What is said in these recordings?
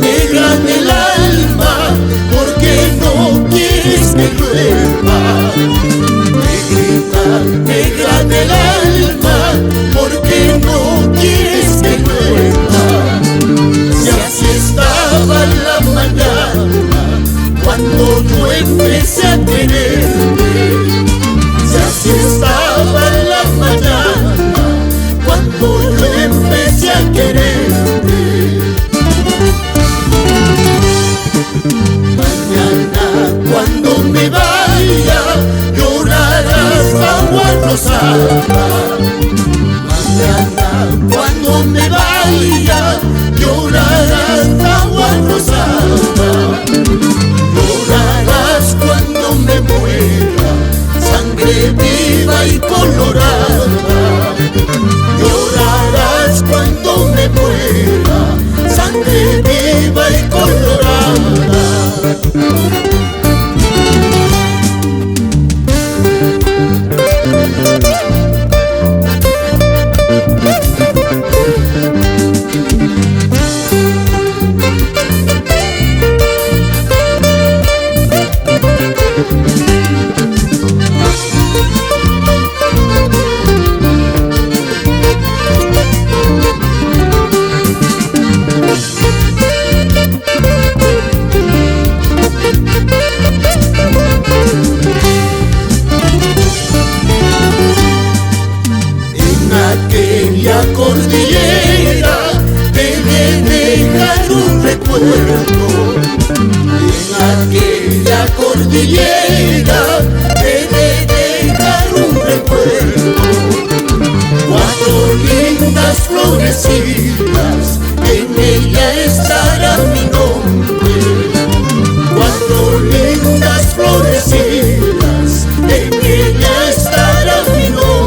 Negra del alma, ¿por qué no quieres que llueva? Negrita, negra del alma, ¿por qué no quieres que llueva? Si así estaba la mañana cuando yo empecé a quererte, si así estaba la mañana cuando yo empecé a quererte. Mañana cuando me vaya llorarás agua rosada. Mañana cuando me vaya llorarás agua rosada. Llorarás cuando me muera, sangre viva y colorada. Llorarás cuando me muera, sangre viva y colorada. Aquella cordillera debe dejar un recuerdo. En aquella cordillera debe dejar un recuerdo. Cuatro lindas florecitas, en ella estará mi nombre. Cuatro lindas florecitas, en ella estará mi nombre.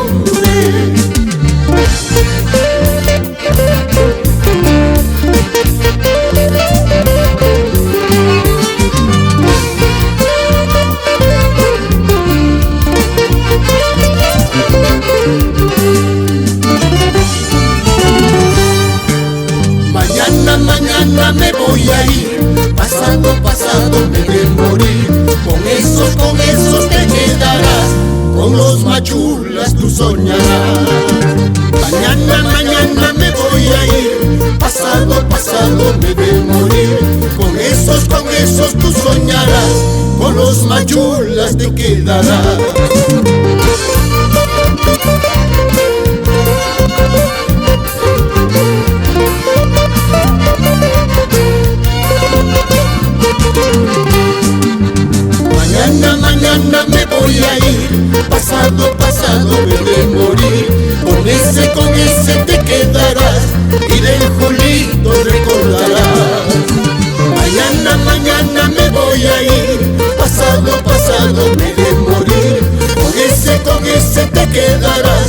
Mañana me voy a ir, pasado me de morir. Con esos te quedarás, con los machulas tú soñarás. Mañana me voy a ir, pasado me de morir. Con esos tú soñarás, con los machulas te quedarás. Mañana me voy a ir, pasado me de morir. Con ese te quedarás y del Julito recordarás. Mañana me voy a ir, pasado me de morir. Con ese te quedarás